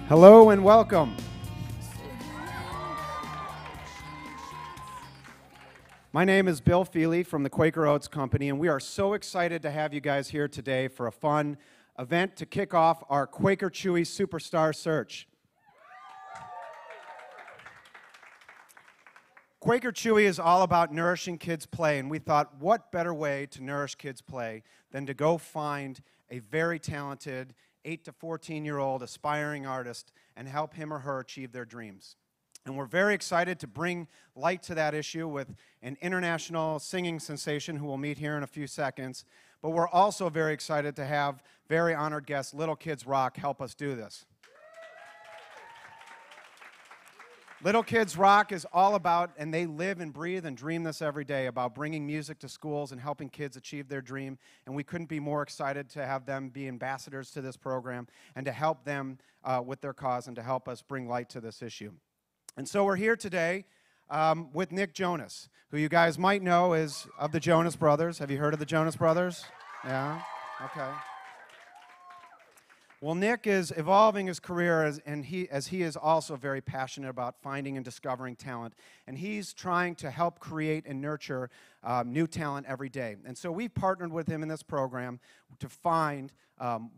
Hello and welcome. My name is Bill Feely from the Quaker Oats Company, and we are so excited to have you guys here today for a fun event to kick off our Quaker Chewy Superstar Search. Quaker Chewy is all about nourishing kids' play, and we thought, what better way to nourish kids' play than to go find a very talented 8 to 14-year-old aspiring artist and help him or her achieve their dreams. And we're very excited to bring light to that issue with an international singing sensation who we'll meet here in a few seconds. But we're also very excited to have very honored guest Little Kids Rock help us do this. Little Kids Rock is all about, and they live and breathe and dream this every day, about bringing music to schools and helping kids achieve their dream. And we couldn't be more excited to have them be ambassadors to this program and to help them with their cause and to help us bring light to this issue. And so we're here today with Nick Jonas, who you guys might know is of the Jonas Brothers. Have you heard of the Jonas Brothers? Yeah? Okay. Well, Nick is evolving his career as he is also very passionate about finding and discovering talent. And he's trying to help create and nurture new talent every day. And so we've partnered with him in this program to find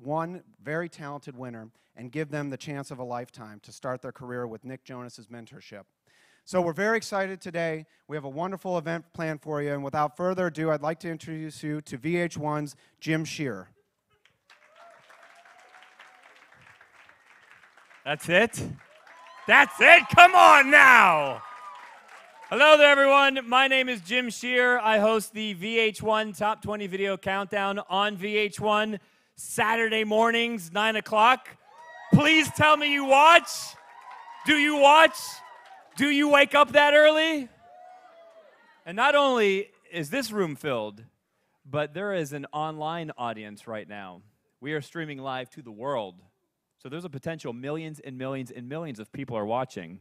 one very talented winner and give them the chance of a lifetime to start their career with Nick Jonas's mentorship. So we're very excited today. We have a wonderful event planned for you. And without further ado, I'd like to introduce you to VH1's Jim Shearer. That's it? That's it? Come on now! Hello there, everyone. My name is Jim Shearer. I host the VH1 Top 20 Video Countdown on VH1 Saturday mornings, 9 o'clock. Please tell me you watch. Do you watch? Do you wake up that early? And not only is this room filled, but there is an online audience right now. We are streaming live to the world. So there's a potential millions and millions and millions of people are watching.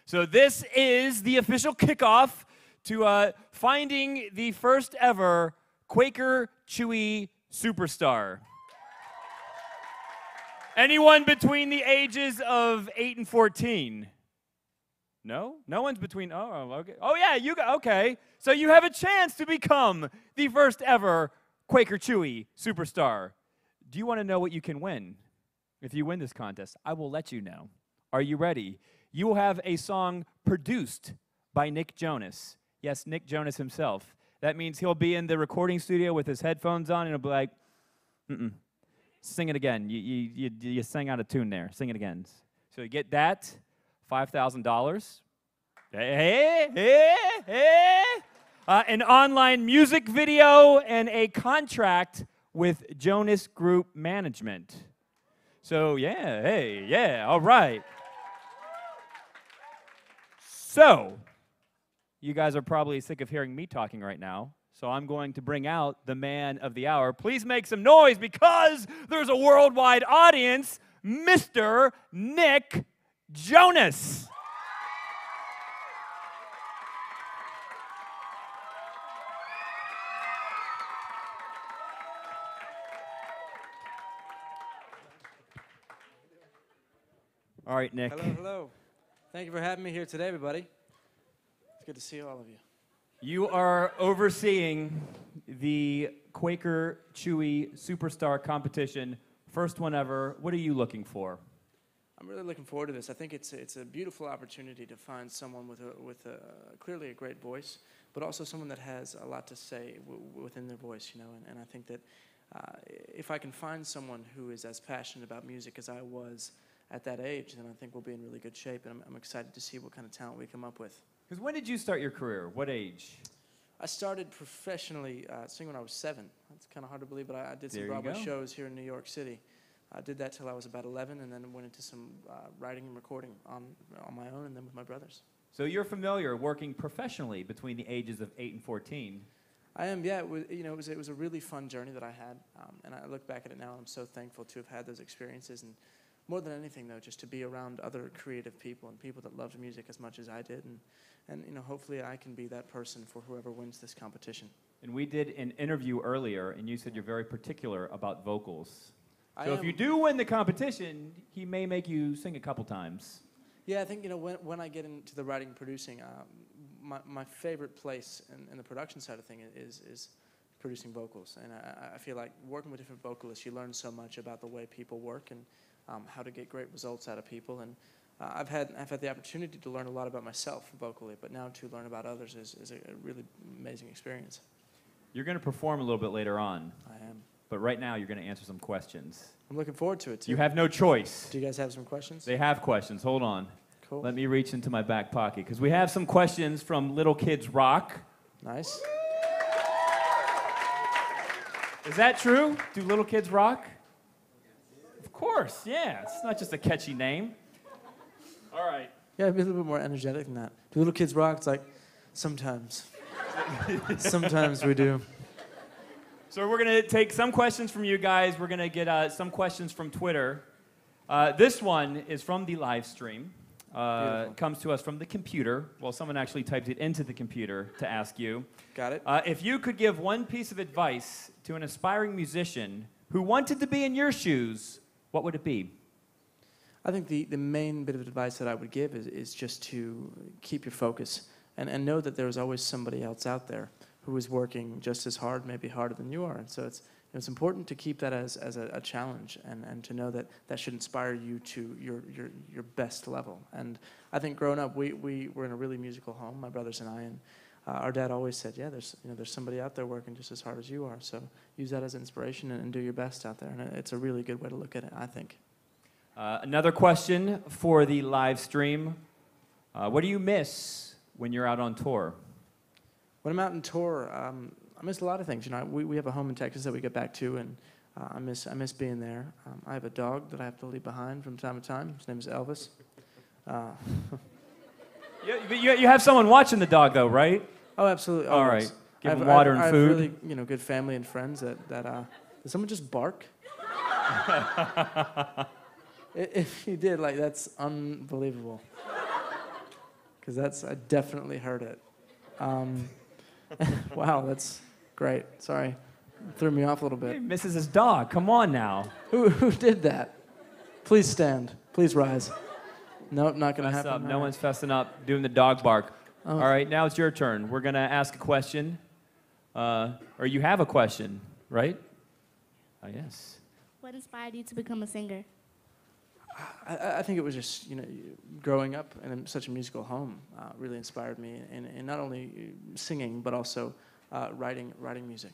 So this is the official kickoff to finding the first ever Quaker Chewy superstar. Anyone between the ages of 8 and 14? No? No one's between, oh, okay. Oh yeah, you got, okay. So you have a chance to become the first ever Quaker Chewy superstar. Do you want to know what you can win? If you win this contest, I will let you know. Are you ready? You will have a song produced by Nick Jonas. Yes, Nick Jonas himself. That means he'll be in the recording studio with his headphones on, and he'll be like, sing it again. You sang out of tune there. Sing it again. So you get that, $5,000. An online music video and a contract with Jonas Group Management. So, yeah, hey, yeah, all right. So, you guys are probably sick of hearing me talking right now, so I'm going to bring out the man of the hour. Please make some noise because there's a worldwide audience, Mr. Nick Jonas. All right, Nick. Hello, hello. Thank you for having me here today, everybody. It's good to see all of you. You are overseeing the Quaker Chewy Superstar Competition, first one ever. What are you looking for? I'm really looking forward to this. I think it's a beautiful opportunity to find someone with clearly a great voice, but also someone that has a lot to say within their voice, you know. And I think that if I can find someone who is as passionate about music as I was at that age, then I think we'll be in really good shape, and I'm excited to see what kind of talent we come up with. Because when did you start your career? What age? I started professionally singing when I was 7. That's kind of hard to believe, but I did some Broadway shows here in New York City. I did that till I was about 11, and then went into some writing and recording on my own, and then with my brothers. So you're familiar working professionally between the ages of 8 and 14. I am, yeah. It was a really fun journey that I had, and I look back at it now, and I'm so thankful to have had those experiences. And more than anything, though, just to be around other creative people and people that loved music as much as I did, and you know, hopefully I can be that person for whoever wins this competition. And we did an interview earlier, and you said you're very particular about vocals. So if you do win the competition, he may make you sing a couple times. Yeah, I think, when I get into the writing and producing, my favorite place in the production side of things is producing vocals. And I feel like working with different vocalists, you learn so much about the way people work and how to get great results out of people. And I've had the opportunity to learn a lot about myself vocally, but now to learn about others is a really amazing experience. You're going to perform a little bit later on. I am. But right now, you're going to answer some questions. I'm looking forward to it, too. You have no choice. Do you guys have some questions? They have questions. Hold on. Cool. Let me reach into my back pocket, because we have some questions from Little Kids Rock. Nice. Is that true? Do Little Kids Rock? Of course, yeah. It's not just a catchy name. All right. Yeah, be a little bit more energetic than that. Do Little Kids Rock? It's like, sometimes. Sometimes we do. So we're going to take some questions from you guys. We're going to get some questions from Twitter. This one is from the live stream. Comes to us from the computer. Well, someone actually typed it into the computer to ask you. Got it. If you could give one piece of advice to an aspiring musician who wanted to be in your shoes, what would it be? I think the main bit of advice that I would give is just to keep your focus and know that there's always somebody else out there who is working just as hard, maybe harder than you are. And so it's important to keep that as a challenge and to know that should inspire you to your best level. And I think growing up, we were in a really musical home, my brothers and I, and our dad always said, yeah, there's somebody out there working just as hard as you are. So use that as inspiration and do your best out there. And it's a really good way to look at it, I think. Another question for the live stream. What do you miss when you're out on tour? When I'm out on tour, I miss a lot of things. We have a home in Texas that we get back to, and I miss being there. I have a dog that I have to leave behind from time to time. His name is Elvis. You have someone watching the dog, though, right? Oh, absolutely. All right. Give him water and food. I have really, good family and friends that did someone just bark? If you did, that's unbelievable. Because I definitely heard it. Wow, that's great. Sorry. Threw me off a little bit. He misses his dog. Come on now. Who did that? Please stand. Please rise. Nope, not going to happen. Up. No one's fessing up, doing the dog bark. Oh. All right, now it's your turn. We're going to ask a question. Or you have a question, right? Oh, yes. What inspired you to become a singer? I think it was just, growing up in such a musical home really inspired me in not only singing, but also writing music.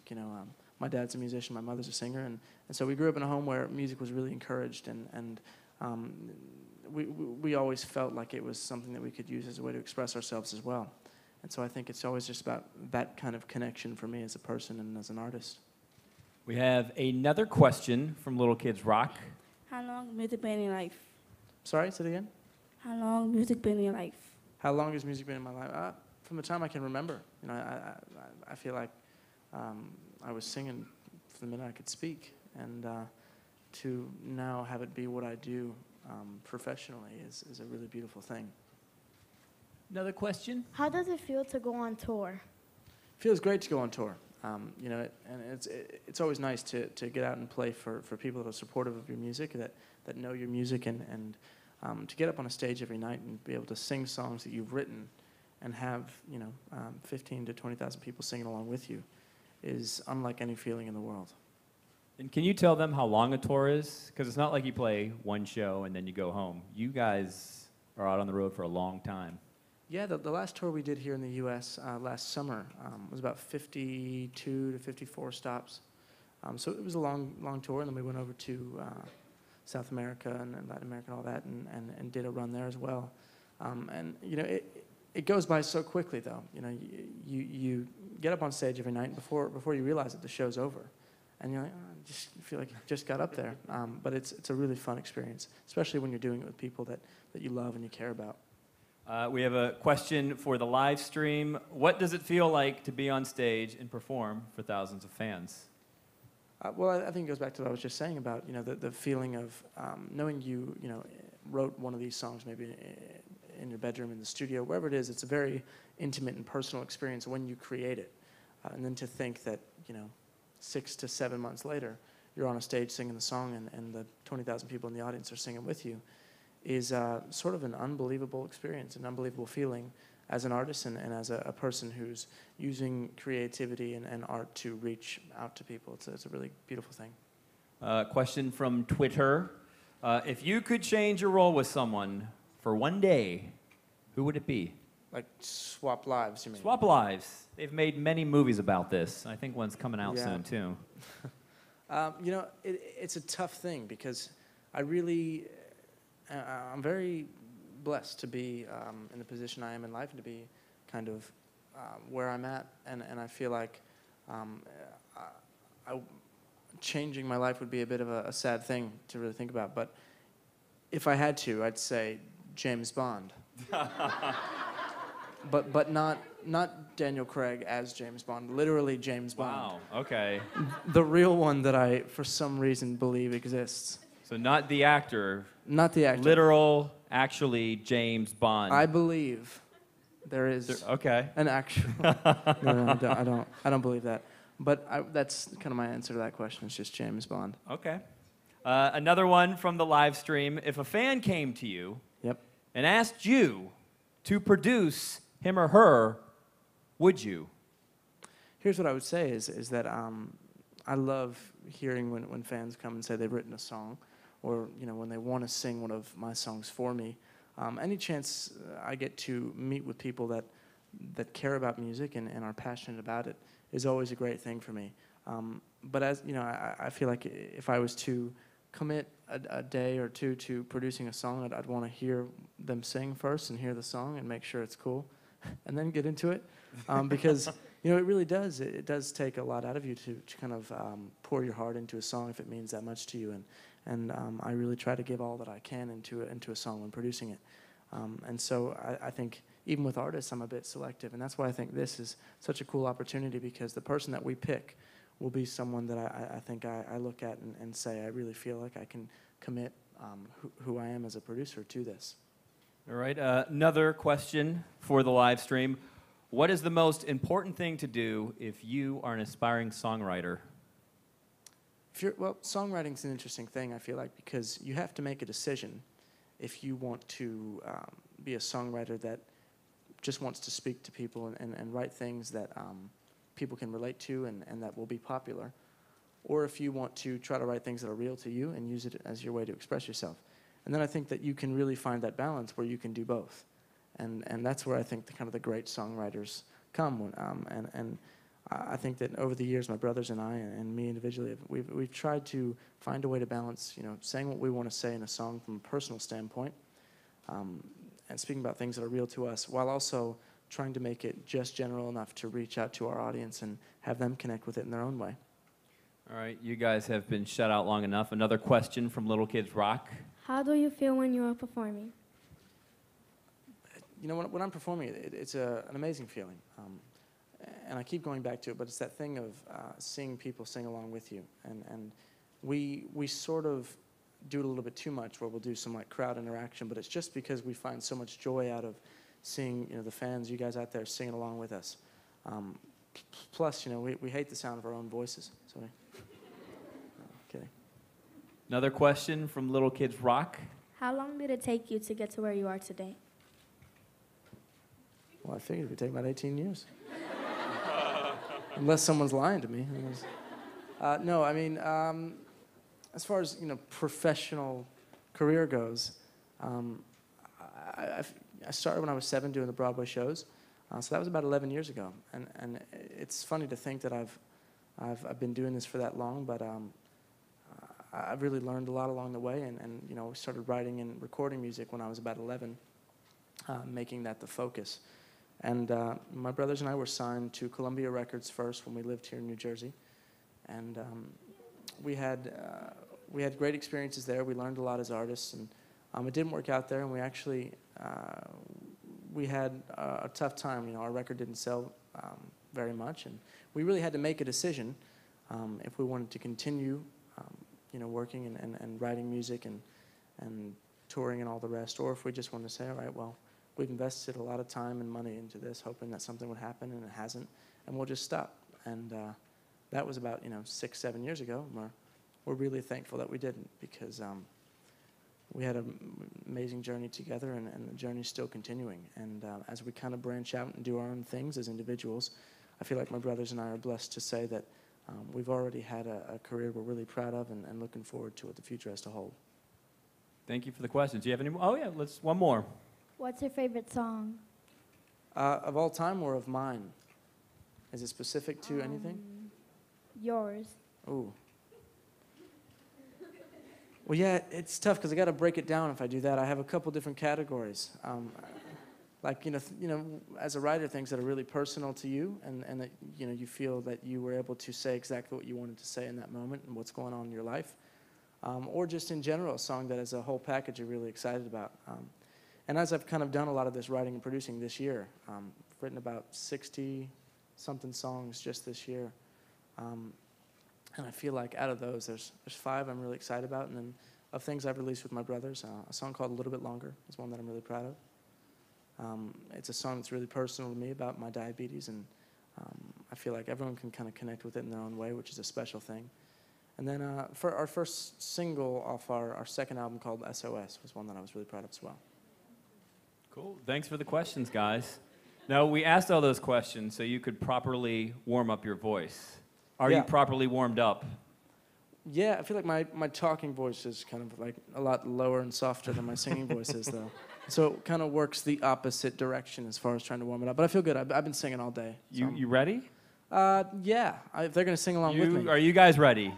My dad's a musician, my mother's a singer, and so we grew up in a home where music was really encouraged, and we always felt like it was something that we could use as a way to express ourselves as well. And so I think it's always just about that kind of connection for me as a person and as an artist. We have another question from Little Kids Rock. How long has music been in your life? Sorry, say it again? How long has music been in your life? How long has music been in my life? From the time I can remember. I feel like I was singing from the minute I could speak. And to now have it be what I do professionally is a really beautiful thing. Another question? How does it feel to go on tour? It feels great to go on tour. And it's always nice to get out and play for people that are supportive of your music, that know your music, and to get up on a stage every night and be able to sing songs that you've written and have 15 to 20,000 people singing along with you is unlike any feeling in the world. And can you tell them how long a tour is? Because it's not like you play one show and then you go home. You guys are out on the road for a long time. Yeah, the last tour we did here in the U.S. Last summer was about 52 to 54 stops. So it was a long tour, and then we went over to South America and Latin America and all that, and did a run there as well. It goes by so quickly, though. You get up on stage every night, and before you realize it, the show's over, and you're like, I just feel like you just got up there. But it's a really fun experience, especially when you're doing it with people that you love and you care about. We have a question for the live stream. What does it feel like to be on stage and perform for thousands of fans? Well, I think it goes back to what I was just saying about the feeling of knowing you wrote one of these songs maybe in your bedroom, in the studio, wherever it is. It's a very intimate and personal experience when you create it, and then to think that 6 to 7 months later you're on a stage singing the song and the 20,000 people in the audience are singing with you, is sort of an unbelievable experience, an unbelievable feeling as an artist and as a person who's using creativity and art to reach out to people. It's a really beautiful thing. Question from Twitter. If you could change your role with someone for one day, who would it be? Like swap lives, you mean? Swap lives. They've made many movies about this. I think one's coming out soon, too. You know, it's a tough thing because I'm very blessed to be in the position I am in life and to be kind of where I'm at. And I feel like changing my life would be a bit of a sad thing to really think about. But if I had to, I'd say James Bond. But not Daniel Craig as James Bond, literally James Bond. Wow, okay. The real one that I, for some reason, believe exists. So not the actor. Not the actor. Literal, actually, James Bond. I believe there is okay. an actual. No, I don't believe that. But that's kind of my answer to that question. It's just James Bond. Okay. Another one from the live stream. If a fan came to you and asked you to produce him or her, would you? Here's what I would say is that I love hearing when fans come and say they've written a song, or when they want to sing one of my songs for me. Any chance I get to meet with people that care about music and are passionate about it is always a great thing for me. But as I feel like if I was to commit a day or two to producing a song, I'd want to hear them sing first and hear the song and make sure it's cool, and then get into it, because it really does. It does take a lot out of you to kind of pour your heart into a song if it means that much to you, and I really try to give all that I can into a song when producing it, and so I think even with artists I'm a bit selective, and that's why I think this is such a cool opportunity, because the person that we pick will be someone that I think I look at and say I really feel like I can commit who I am as a producer to this. All right, another question for the live stream. What is the most important thing to do if you are an aspiring songwriter? Well, songwriting's an interesting thing, I feel like, because you have to make a decision if you want to be a songwriter that just wants to speak to people and write things that people can relate to and that will be popular, or if you want to try to write things that are real to you and use it as your way to express yourself. And then I think that you can really find that balance where you can do both. And that's where I think the great songwriters come. And I think that over the years, my brothers and I, and me individually, we've tried to find a way to balance, saying what we want to say in a song from a personal standpoint, and speaking about things that are real to us, while also trying to make it just general enough to reach out to our audience and have them connect with it in their own way. All right, you guys have been shut out long enough. Another question from Little Kids Rock. How do you feel when you are performing? When I'm performing, it's an amazing feeling. And I keep going back to it, but it's that thing of seeing people sing along with you. And we sort of do it a little bit too much, where we'll do some crowd interaction, but it's just because we find so much joy out of seeing the fans, you guys out there singing along with us. Plus, we hate the sound of our own voices. So kidding. Another question from Little Kids Rock. How long did it take you to get to where you are today? Well, I figured it would take about 18 years. Unless someone's lying to me. No, I mean, as far as professional career goes, I started when I was 7 doing the Broadway shows, so that was about 11 years ago. And it's funny to think that I've been doing this for that long, but I've really learned a lot along the way, and started writing and recording music when I was about 11, making that the focus. And my brothers and I were signed to Columbia Records first when we lived here in New Jersey, and we had great experiences there. We learned a lot as artists, and it didn't work out there, and we actually we had a tough time. Our record didn't sell very much, and we really had to make a decision if we wanted to continue working and writing music and touring and all the rest, or if we just wanted to say, all right, well, we've invested a lot of time and money into this, hoping that something would happen, and it hasn't, and we'll just stop. And that was about 6-7 years ago. We're we're really thankful that we didn't, because we had an amazing journey together, and the journey's still continuing. And as we kind of branch out and do our own things as individuals, I feel like my brothers and I are blessed to say that we've already had a career we're really proud of, and looking forward to what the future has to hold. Thank you for the questions. Do you have any more? Oh, yeah, one more. What's your favorite song? Of all time or of mine? Is it specific to anything? Yours. Ooh. Well, yeah, it's tough because I got to break it down if I do that. I have a couple different categories. Like, you know, as a writer, things that are really personal to you, and that, you know, you feel that you were able to say exactly what you wanted to say in that moment and what's going on in your life. Or just in general, a song that as a whole package you're really excited about. And as I've kind of done a lot of this writing and producing this year, I've written about 60-something songs just this year. And I feel like out of those, there's 5 I'm really excited about. And then of things I've released with my brothers, a song called A Little Bit Longer is one that I'm really proud of. It's a song that's really personal to me about my diabetes, and I feel like everyone can kind of connect with it in their own way, which is a special thing. And then for our first single off our second album called SOS was one that I was really proud of as well. Cool. Thanks for the questions, guys. Now, we asked all those questions so you could properly warm up your voice. Are you properly warmed up? Yeah, I feel like my talking voice is kind of like a lot lower and softer than my singing voice is, though. So it kind of works the opposite direction as far as trying to warm it up. But I feel good. I've been singing all day. So You ready? yeah, if they're going to sing along with me. Are you guys ready?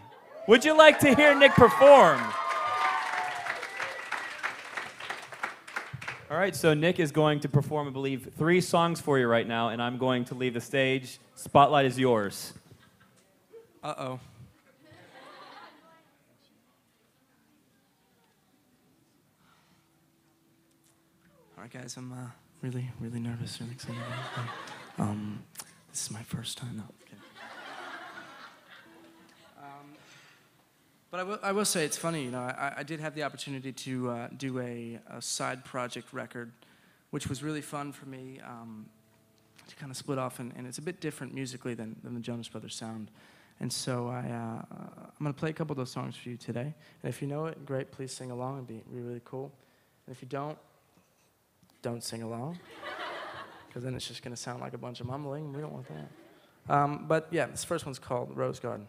Would you like to hear Nick perform? All right, so Nick is going to perform, I believe, 3 songs for you right now, and I'm going to leave the stage. Spotlight is yours. Uh-oh. All right, guys, I'm really, really nervous, really excited. This is my first time. No, okay. But I will say it's funny, you know, I did have the opportunity to do a side project record, which was really fun for me to kind of split off, and it's a bit different musically than the Jonas Brothers sound. And so I'm going to play a couple of those songs for you today. And if you know it, great, please sing along. It'd be really, really cool. And if you don't sing along, because then it's just going to sound like a bunch of mumbling, and we don't want that. But yeah, this first one's called Rose Garden.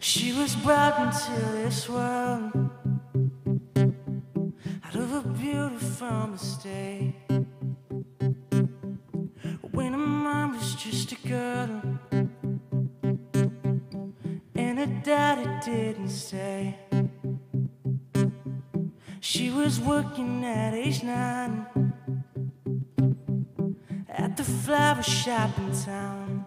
She was brought into this world out of a beautiful mistake, when her mom was just a girl and her daddy didn't stay. She was working at age 9 at the flower shop in town,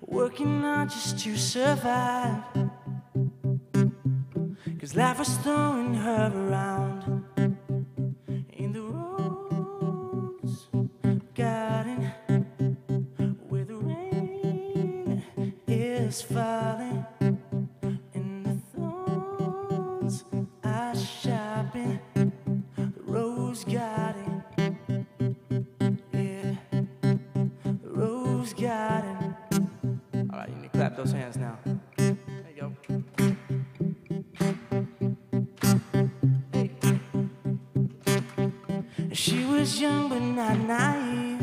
working hard just to survive, 'cause life was throwing her around in the rose garden where the rain is falling and the thorns are sharpening. The rose garden, yeah, the rose garden. All right, you need to clap those hands now. There you go. Hey. She was young but not naive,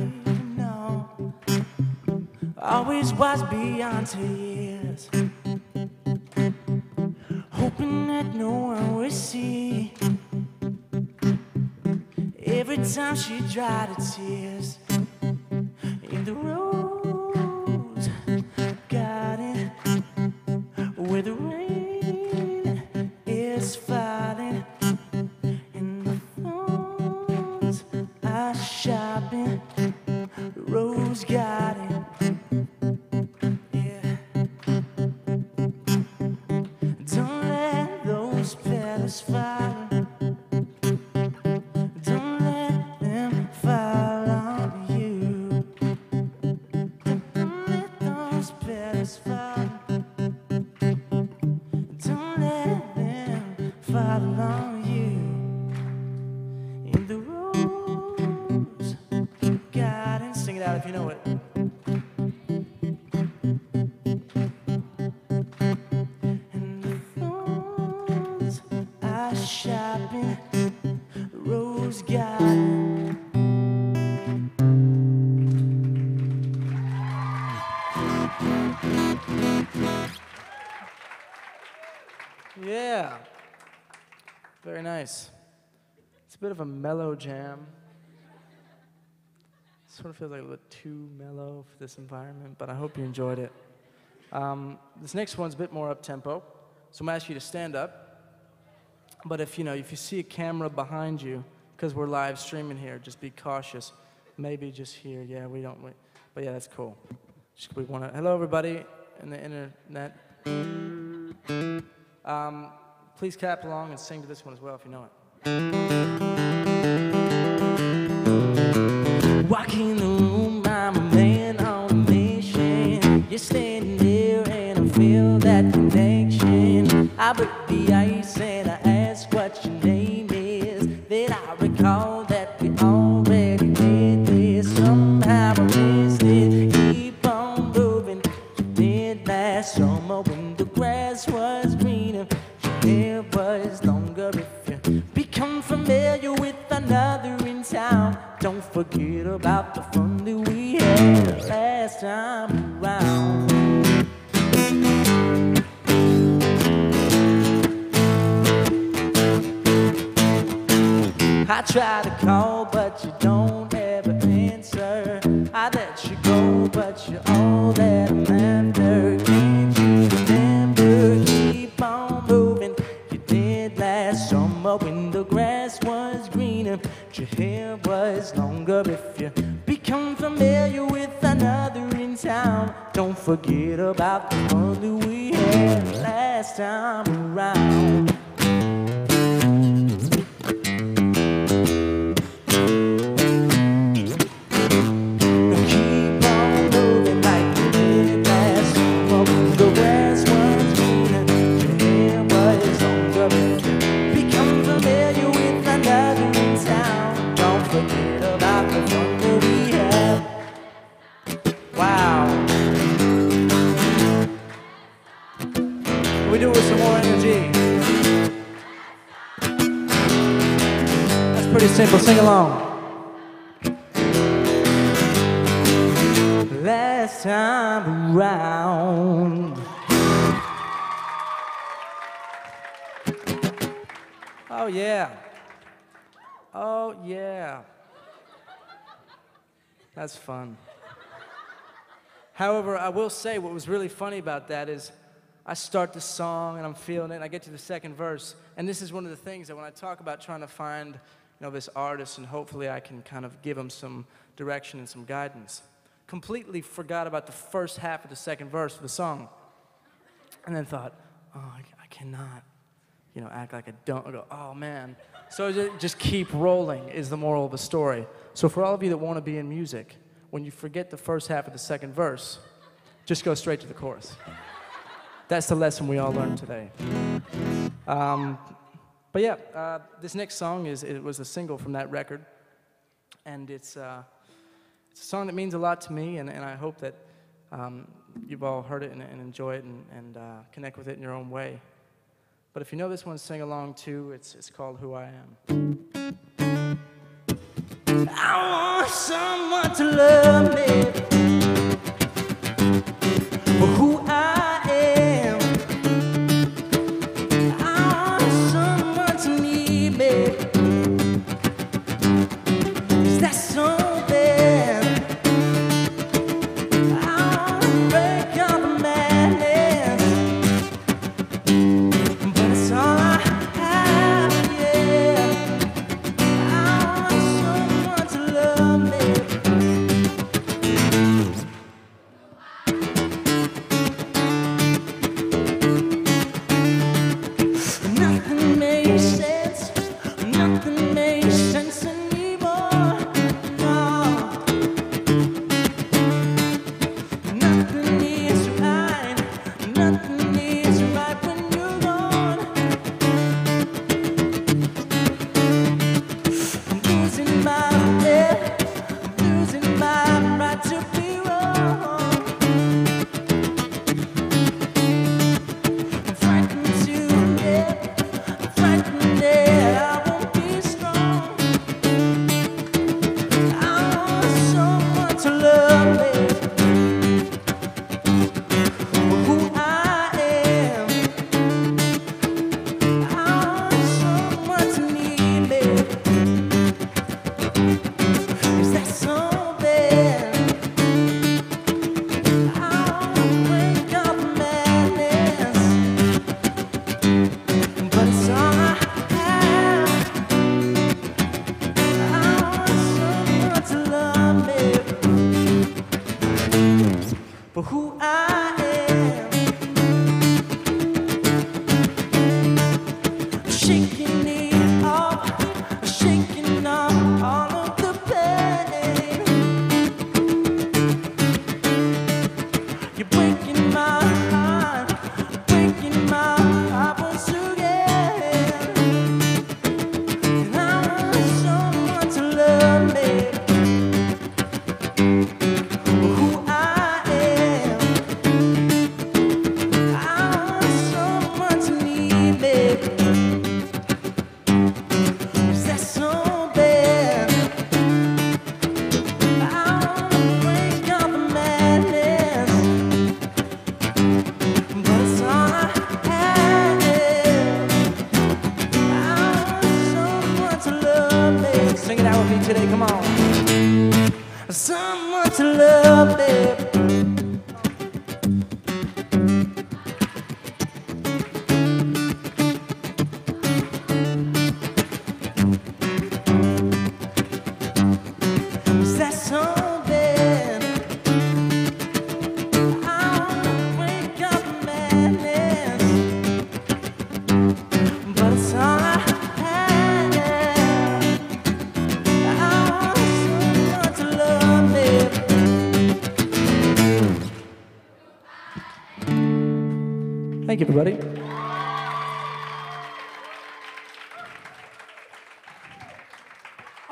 no. Always was beyond her years, hoping that no one would see. Every time she dried her tears in the rose garden where the rain is falling and the thorns are sharpening. The rose garden, yeah. Don't let those petals fall. Don't let them fall on you. Don't let those petals fall. who's got it. Yeah, very nice. It's a bit of a mellow jam. Sort of feels like a little too mellow for this environment, but I hope you enjoyed it. This next one's a bit more up-tempo, so I'm gonna ask you to stand up. But if you see a camera behind you, because we're live streaming here, just be cautious. Maybe just here, yeah, but yeah, that's cool. Hello everybody in the internet. Please clap along and sing to this one as well if you know it. Walk in the room, I'm a man on a mission. You're standing there and I feel that connection. I break the ice and I ask what your name is. Then I recall that we already did this. Somehow I missed it. Keep on moving. You did last summer when the grass was greener. Your hair was longer. If you become familiar with another in town, don't forget about the fun that we had last time around. I try to call, but you don't ever answer. I let you go, but you're all that I'm after. Can't you remember? Keep on moving. You did last summer when the grass was greener. Your hair was longer. If you become familiar with another in town, don't forget about the fun that we had last time around. Pretty simple, sing along. Last time around. Oh yeah. Oh yeah. That's fun. However, I will say what was really funny about that is I start the song and I'm feeling it and I get to the second verse, and this is one of the things that when I talk about trying to find this artist and hopefully I can kind of give him some direction and some guidance, completely forgot about the first half of the second verse of the song, and then thought, oh, I cannot, act like I don't. I go, oh man. So just keep rolling is the moral of the story. So for all of you that want to be in music, when you forget the first half of the second verse, just go straight to the chorus. That's the lesson we all learned today. But yeah, this next song it was a single from that record, and it's a song that means a lot to me, and I hope that you've all heard it and enjoy it and connect with it in your own way. But if you know this one, sing along too. It's called Who I Am. I want someone to love me for who I am. I want someone to need me, 'cause that's so bad. I want to break all the madness, but it's all I have, yeah. I want someone to love me. Nothing makes sense, nothing makes sense anymore, no. Nothing is right, nothing is right when you're gone. I'm losing my head, I'm losing my right to be wrong. I'm frightened to death, I'm frightened that I won't be strong. out with me today. Come on. Someone to love, babe. Is that something? I'll wake up madness, but it's all I have. I want someone to love me. Thank you, everybody.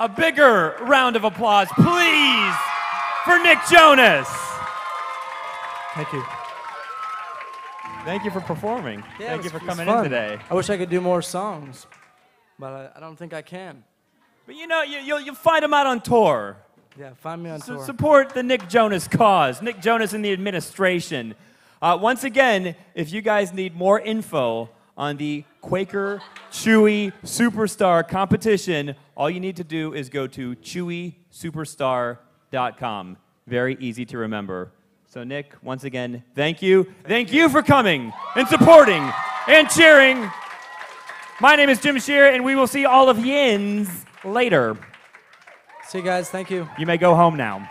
A bigger round of applause, please, for Nick Jonas. Thank you. Thank you for performing. Yeah, Thank you it for was coming fun. in today. I wish I could do more songs, but I don't think I can. But you know, you'll find him out on tour. Yeah, find me on tour. Support the Nick Jonas cause. Nick Jonas and the administration. Once again, if you guys need more info on the Quaker Chewy Superstar competition, all you need to do is go to chewysuperstar.com. Very easy to remember. So Nick, once again, thank you. Thank you for coming and supporting and cheering. My name is Jim Shear, and we will see all of yins later. See you guys. Thank you. You may go home now.